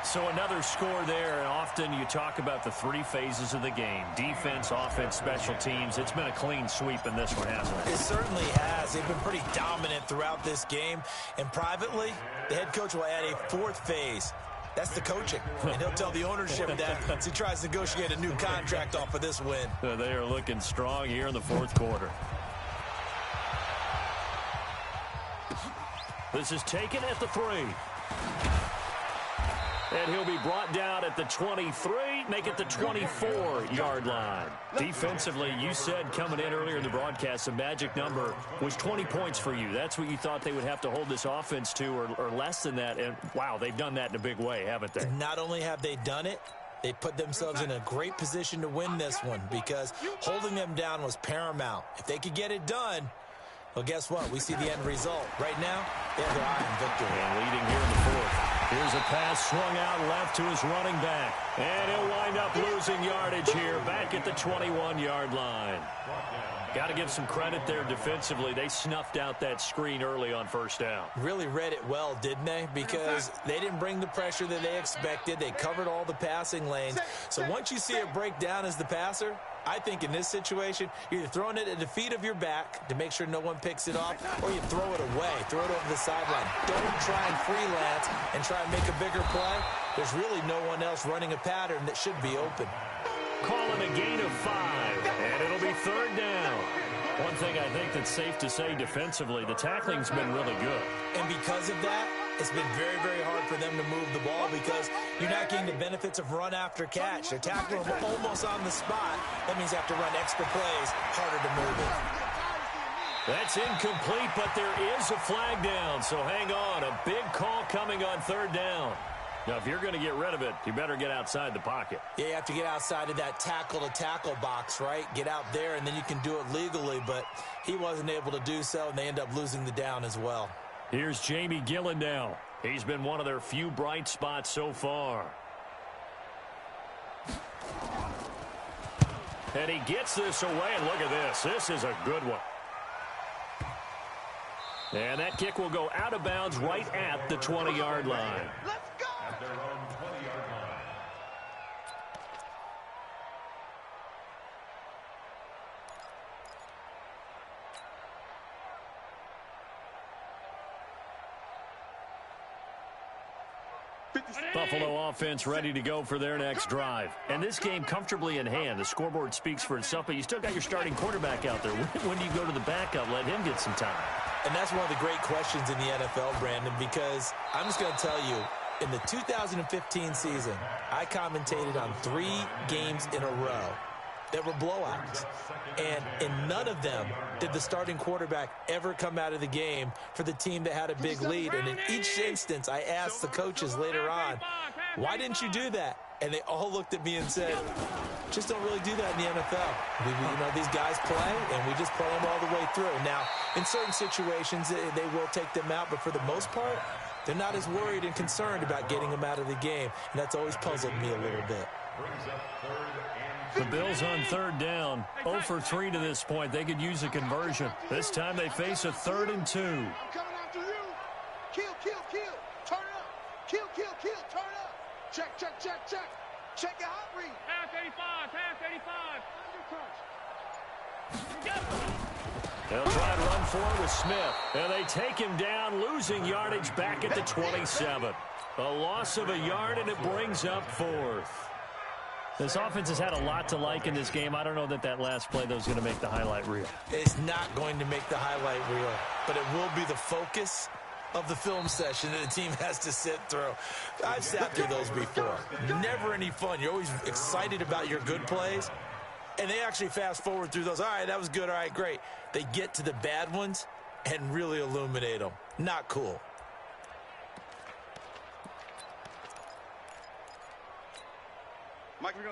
[SPEAKER 1] So another score there, and often you talk about the 3 phases of the game. Defense, offense, special teams. It's been a clean sweep in this one, hasn't it?
[SPEAKER 3] It certainly has. They've been pretty dominant throughout this game. And privately, the head coach will add a 4th phase. That's the coaching. And he'll tell the ownership that as he tries to negotiate a new contract off of this win.
[SPEAKER 1] They are looking strong here in the 4th quarter. This is taken at the 3. And he'll be brought down at the 23, make it the 24-yard line. Defensively, you said coming in earlier in the broadcast, the magic number was 20 points for you. That's what you thought they would have to hold this offense to, or less than that. And, wow, they've done that in a big way, haven't they?
[SPEAKER 3] Not only have they done it, they put themselves in a great position to win this one because holding them down was paramount. If they could get it done, well, guess what? We see the end result. Right now, they have their eye on victory.
[SPEAKER 1] And leading here in the 4th. Here's a pass swung out left to his running back. And he'll wind up losing yardage here back at the 21-yard line. Got to give some credit there defensively. They snuffed out that screen early on first down.
[SPEAKER 3] Really read it well, didn't they? Because they didn't bring the pressure that they expected. They covered all the passing lanes. So once you see it break down as the passer, I think in this situation, you're either throwing it at the feet of your back to make sure no one picks it off, or you throw it away, throw it over the sideline. Don't try and freelance and try and make a bigger play. There's really no one else running a pattern that should be open.
[SPEAKER 1] Call it a gain of 5, and it'll be third down. One thing I think that's safe to say defensively, the tackling's been really good.
[SPEAKER 3] And because of that, it's been very, very hard for them to move the ball because you're not getting the benefits of run after catch. They're tackling them almost on the spot. That means you have to run extra plays, harder to move it.
[SPEAKER 1] That's incomplete, but there is a flag down, so hang on. A big call coming on third down. Now, if you're going to get rid of it, you better get outside the pocket.
[SPEAKER 3] Yeah, you have to get outside of that tackle-to-tackle box, right? Get out there, and then you can do it legally, but he wasn't able to do so, and they end up losing the down as well.
[SPEAKER 1] Here's Jamie Gillen now. He's been one of their few bright spots so far. And he gets this away, and look at this. This is a good one. And that kick will go out of bounds right at the 20-yard line.
[SPEAKER 2] Let's go!
[SPEAKER 4] At their own 20-yard line.
[SPEAKER 1] Buffalo offense ready to go for their next drive. And this game comfortably in hand. The scoreboard speaks for itself, but you still got your starting quarterback out there. When do you go to the backup? Let him get some time.
[SPEAKER 3] And that's one of the great questions in the NFL, Brandon, because I'm just going to tell you, in the 2015 season, I commentated on 3 games in a row that were blowouts. And in none of them did the starting quarterback ever come out of the game for the team that had a big lead. And in each instance, I asked the coaches later on, why didn't you do that? And they all looked at me and said, just don't really do that in the NFL. You know, these guys play, and we just play them all the way through. Now, in certain situations, they will take them out, but for the most part, they're not as worried and concerned about getting them out of the game. And that's always puzzled me a little bit.
[SPEAKER 1] The Bills on third down, 0 for 3 to this point. They could use a conversion. This time they face a 3rd and 2.
[SPEAKER 2] I'm coming after you. Kill, kill, kill. Turn up. Kill, kill, kill. Turn up. Check, check, check, check. Check your hot read. Pass 85, pass 85.
[SPEAKER 1] They'll try to run forward with Smith. And they take him down, losing yardage back at the 27. A loss of a yard, and it brings up 4th. This offense has had a lot to like in this game. I don't know that last play, though, is going to make the highlight reel.
[SPEAKER 3] It's not going to make the highlight reel, but it will be the focus of the film session that the team has to sit through. I've sat through those before. Never any fun. You're always excited about your good plays, and they actually fast forward through those. All right, that was good. All right, great. They get to the bad ones and really illuminate them. Not cool.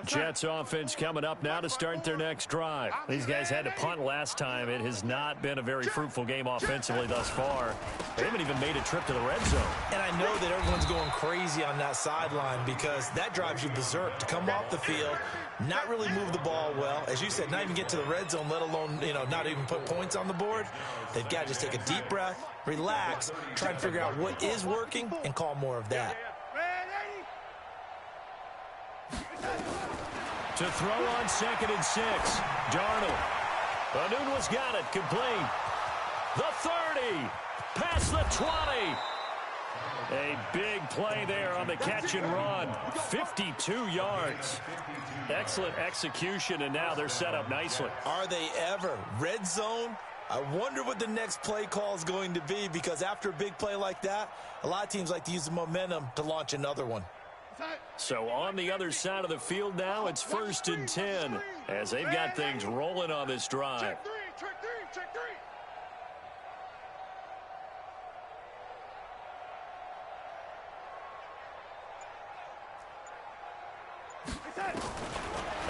[SPEAKER 1] Jets offense coming up now to start their next drive. These guys had to punt last time. It has not been a very fruitful game offensively thus far. They haven't even made a trip to the red zone.
[SPEAKER 3] And I know that everyone's going crazy on that sideline because that drives you berserk to come off the field, not really move the ball well. As you said, not even get to the red zone, let alone, not even put points on the board. They've got to just take a deep breath, relax, try and figure out what is working and call more of that.
[SPEAKER 1] To throw on 2nd and 6. Darnold. Anunwa's got it. Complete. The 30. Past the 20. A big play there on the catch and run. 52 yards. Excellent execution, and now they're set up nicely.
[SPEAKER 3] Are they ever? Red zone? I wonder what the next play call is going to be, because after a big play like that, a lot of teams like to use the momentum to launch another one.
[SPEAKER 1] So on the other side of the field now, it's 1st and 10 as they've got things rolling on this drive.
[SPEAKER 2] Check three, check three.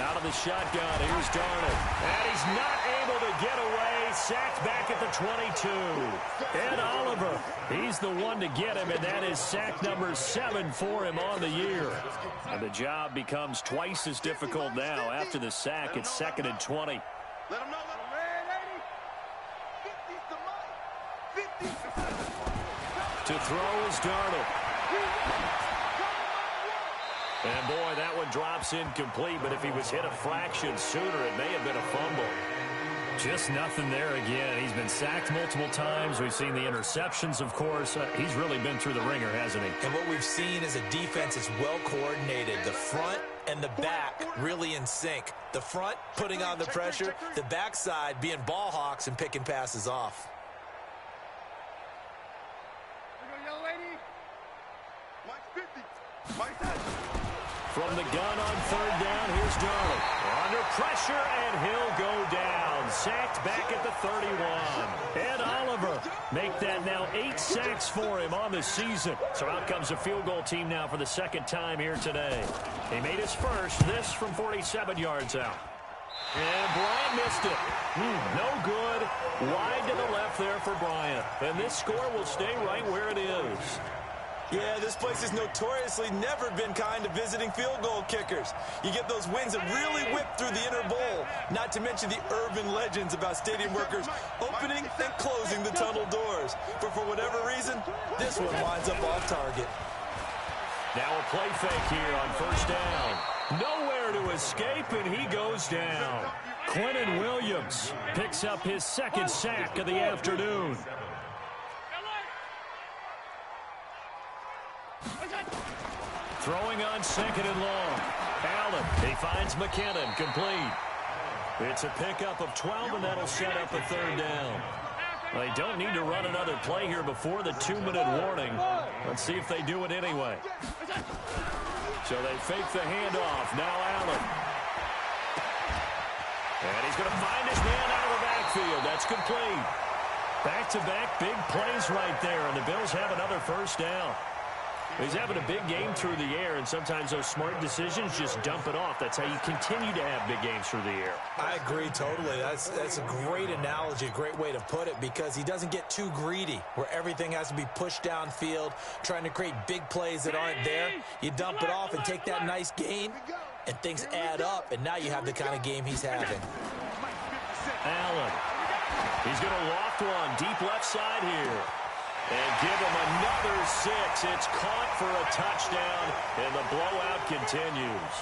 [SPEAKER 1] Out of the shotgun, here's Darnold. And he's not able to get away. Sacked back at the 22. Ed Oliver, he's the one to get him, and that is sack number 7 for him on the year. And the job becomes twice as difficult now. After the sack, it's 2nd and 20.
[SPEAKER 2] Let him know.
[SPEAKER 1] To throw is Darnold. And, boy, that one drops incomplete, but if he was hit a fraction sooner, it may have been a fumble. Just nothing there again. He's been sacked multiple times. We've seen the interceptions, of course. He's really been through the ringer, hasn't he?
[SPEAKER 3] And what we've seen is a defense that's well coordinated. The front and the back really in sync. The front putting on the pressure, the backside being ball hawks and picking passes off.
[SPEAKER 1] From the gun on 3rd down, here's Darnold. Under pressure, and he'll go down. Sacked back at the 31. Ed Oliver make that now 8 sacks for him on the season. So out comes a field goal team now for the 2nd time here today. He made his first, this from 47 yards out. And Bryant missed it. No good. Wide to the left there for Bryant. And this score will stay right where it is.
[SPEAKER 3] Yeah, this place has notoriously never been kind to visiting field goal kickers. You get those wins that really whip through the inner bowl, not to mention the urban legends about stadium workers opening and closing the tunnel doors. But for whatever reason, this one winds up off target.
[SPEAKER 1] Now a play fake here on 1st down. Nowhere to escape, and he goes down. Quentin Williams picks up his 2nd sack of the afternoon. Throwing on 2nd and long. Allen, he finds McKinnon, complete. It's a pickup of 12, and that'll set up a 3rd down. They don't need to run another play here before the 2-minute warning. Let's see if they do it anyway. So they fake the handoff. Now Allen. And he's going to find his man out of the backfield. That's complete. Back-to-back big plays right there, and the Bills have another 1st down. He's having a big game through the air, and sometimes those smart decisions just dump it off. That's how you continue to have big games through the air. I agree totally. That's a great analogy, a great way to put it, because he doesn't get too greedy where everything has to be pushed downfield, trying to create big plays that aren't there. You dump it off and take that nice gain, and things add up, and now you have the kind of game he's having. Allen. He's going to loft one deep left side here. And give him another 6. It's caught for a touchdown, and the blowout continues.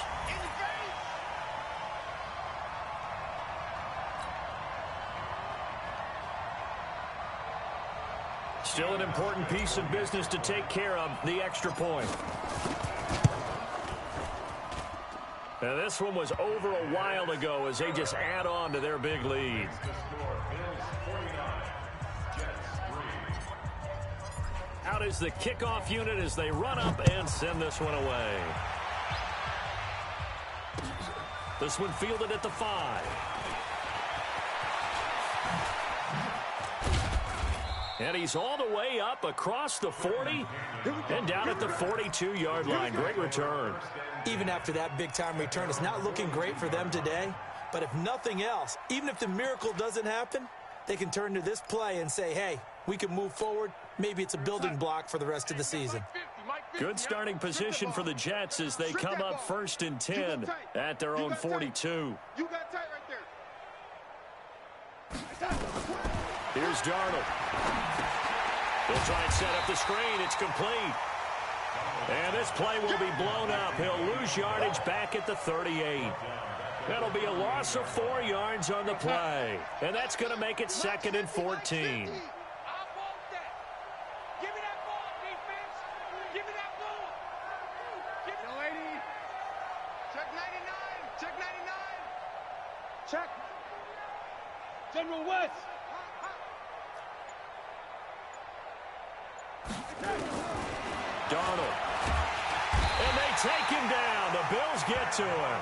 [SPEAKER 1] Still an important piece of business to take care of, the extra point. Now this one was over a while ago as they just add on to their big lead. Out is the kickoff unit as they run up and send this one away. This one fielded at the 5. And he's all the way up across the 40 and down at the 42-yard line. Great return. Even after that big-time return, it's not looking great for them today. But if nothing else, even if the miracle doesn't happen, they can turn to this play and say, hey, we can move forward. Maybe it's a building block for the rest of the season. Good starting position for the Jets as they come up 1st and 10 at their own 42.
[SPEAKER 2] You got tight right there.
[SPEAKER 1] Here's Darnold. He'll try and set up the screen. It's complete. And this play will be blown up. He'll lose yardage back at the 38. That'll be a loss of 4 yards on the play. And that's going to make it 2nd and 14.
[SPEAKER 2] Check. General West.
[SPEAKER 1] Darnold. And they take him down. The Bills get to him.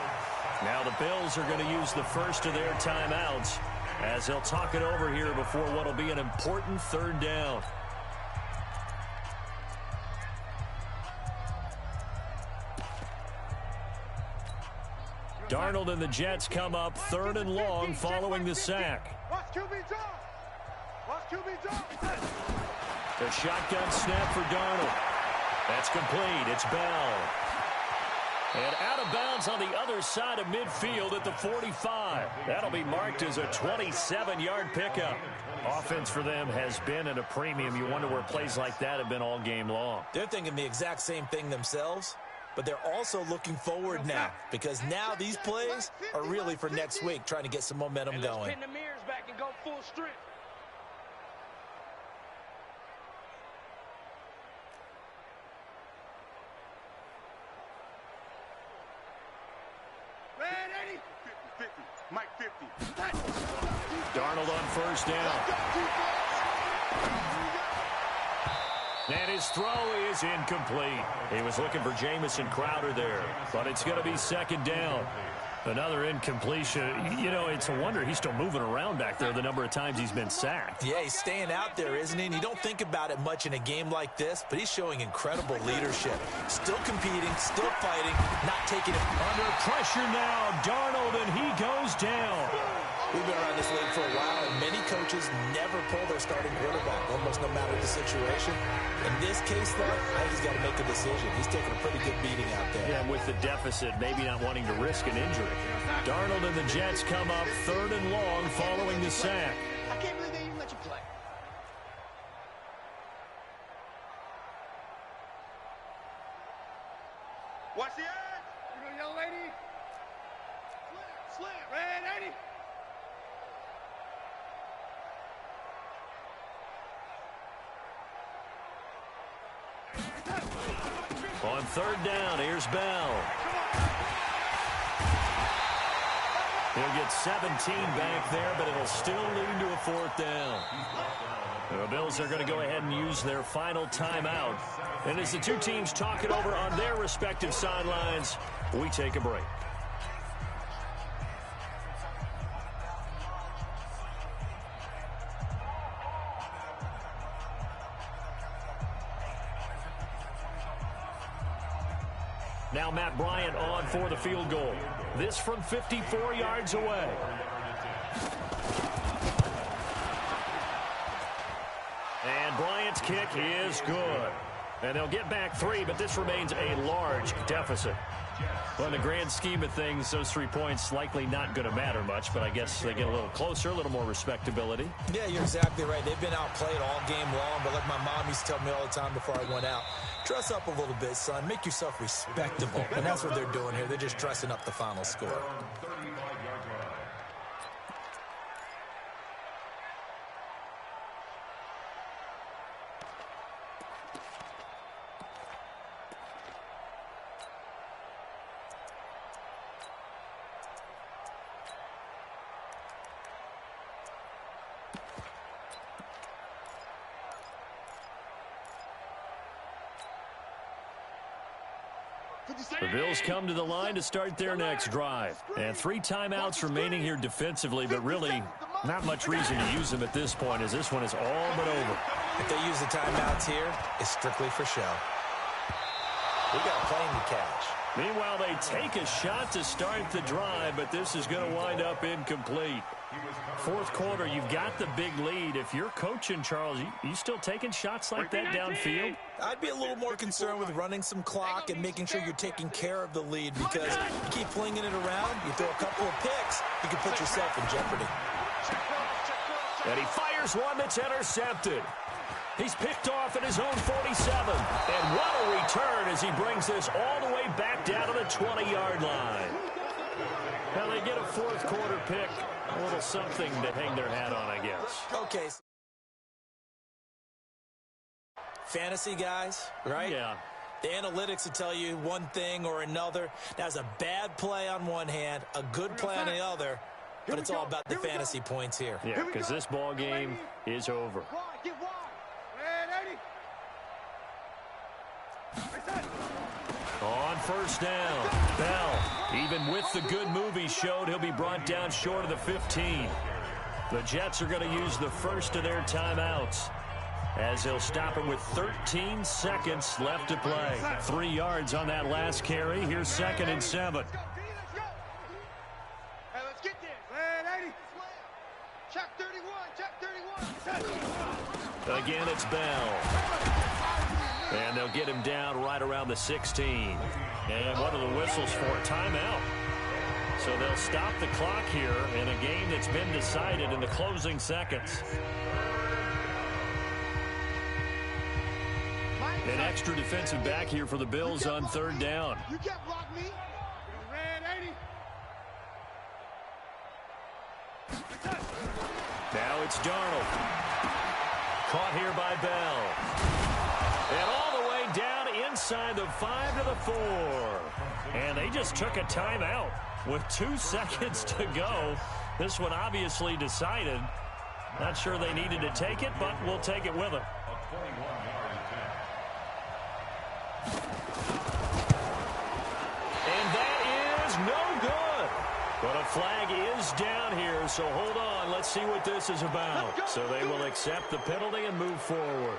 [SPEAKER 1] Now the Bills are going to use the first of their timeouts as they'll talk it over here before what will be an important 3rd down. Darnold and the Jets come up 3rd and long following the sack.
[SPEAKER 2] Watch QB drop. Watch QB drop.
[SPEAKER 1] The shotgun snap for Darnold. That's complete. It's Bell. And out of bounds on the other side of midfield at the 45. That'll be marked as a 27-yard pickup. Offense for them has been at a premium. You wonder where plays like that have been all game long.
[SPEAKER 3] They're thinking the exact same thing themselves, but they're also looking forward now because now these plays are really for next week, trying to get some momentum going.
[SPEAKER 2] Pin the mirrors back and go full strip. Mike 50.
[SPEAKER 1] Darnold on 1st down. And his throw is incomplete. He was looking for Jamison Crowder there, but it's going to be 2nd down. Another incompletion. You know, it's a wonder he's still moving around back there the number of times he's been sacked.
[SPEAKER 3] Yeah, he's staying out there, isn't he? And you don't think about it much in a game like this, but he's showing incredible leadership. Still competing, still fighting, not taking it.
[SPEAKER 1] Under pressure now, Darnold, and he goes down.
[SPEAKER 3] We've been around this league for a while, and many coaches never pull their starting quarterback, almost no matter the situation. In this case, though, I think he's got to make a decision. He's taking a pretty good beating out there.
[SPEAKER 1] Yeah, with the deficit, maybe not wanting to risk an injury. Darnold and the Jets come up 3rd and long following the sack.
[SPEAKER 2] I can't believe they even let you play. Watch the edge. You know, young lady. Slam. Red 80.
[SPEAKER 1] On 3rd down, here's Bell. He'll get 17 back there, but it'll still lead to a 4th down. The Bills are going to go ahead and use their final timeout. And as the two teams talk it over on their respective sidelines, we take a break. Now Matt Bryant on for the field goal. This from 54 yards away. And Bryant's kick is good. And they'll get back 3, but this remains a large deficit. Well, in the grand scheme of things, those 3 points likely not going to matter much, but I guess they get a little closer, a little more respectability.
[SPEAKER 3] Yeah, you're exactly right. They've been outplayed all game long, but like my mom used to tell me all the time before I went out, dress up a little bit, son. Make yourself respectable. And that's what they're doing here. They're just dressing up the final score.
[SPEAKER 1] The Bills come to the line to start their next drive. And 3 timeouts remaining here defensively, but really not much reason to use them at this point as this one is all but over.
[SPEAKER 3] If they use the timeouts here, it's strictly for show. We got a plane to catch.
[SPEAKER 1] Meanwhile, they take a shot to start the drive, but this is going to wind up incomplete. 4th quarter, you've got the big lead. If you're coaching, Charles, you still taking shots like that downfield?
[SPEAKER 3] I'd be a little more concerned with running some clock and making sure you're taking care of the lead, because you keep flinging it around, you throw a couple of picks, you can put yourself in jeopardy.
[SPEAKER 1] And he fires one that's intercepted. He's picked off at his own 47. And what a return as he brings this all the way back down to the 20-yard line. Now they get a 4th quarter pick. A little something to hang their hat on, I guess.
[SPEAKER 3] Okay. Fantasy guys, right?
[SPEAKER 1] Yeah.
[SPEAKER 3] The analytics will tell you one thing or another. That's a bad play on one hand, a good play on the other, but it's all about the fantasy points here.
[SPEAKER 1] Yeah, because this ball game is over.
[SPEAKER 2] Get wide. Red 80.
[SPEAKER 1] On 1st down, Bell, even with the good move he showed, he'll be brought down short of the 15. The Jets are going to use the first of their timeouts as they'll stop him with 13 seconds left to play. 3 yards on that last carry. Here's 2nd and 7.
[SPEAKER 2] Check 31, check 31.
[SPEAKER 1] Again, it's Bell. And they'll get him down right around the 16. And what are the whistles for? Timeout. So they'll stop the clock here in a game that's been decided in the closing seconds. An extra defensive back here for the Bills on third down.
[SPEAKER 2] You can't block me. Red 80.
[SPEAKER 1] Now it's Darnold. Caught here by Bell. And all the way down inside the 5 to the 4. And they just took a timeout with 2 seconds to go. This one obviously decided. Not sure they needed to take it, but we'll take it with them. And that is no good. But a flag is down here, so hold on. Let's see what this is about. So they will accept the penalty and move forward.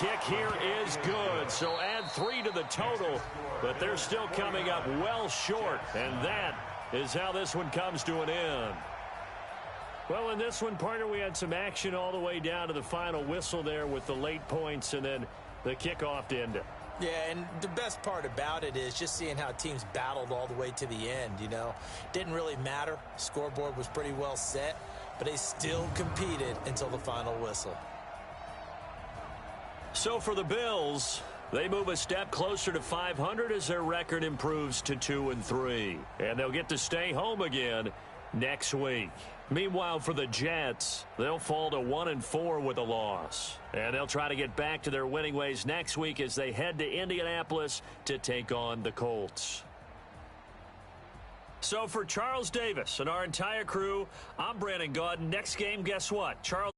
[SPEAKER 1] Kick here is good, so add 3 to the total, but they're still coming up well short, and that is how this one comes to an end. Well, in this one, partner, we had some action all the way down to the final whistle there with the late points and then the kickoff to end it.
[SPEAKER 3] Yeah, and the best part about it is just seeing how teams battled all the way to the end, you know. Didn't really matter. Scoreboard was pretty well set, but they still competed until the final whistle.
[SPEAKER 1] So for the Bills, they move a step closer to 500 as their record improves to 2-3. And they'll get to stay home again next week. Meanwhile, for the Jets, they'll fall to 1-4 with a loss. And they'll try to get back to their winning ways next week as they head to Indianapolis to take on the Colts. So for Charles Davis and our entire crew, I'm Brandon Gaudin. Next game, guess what? Charles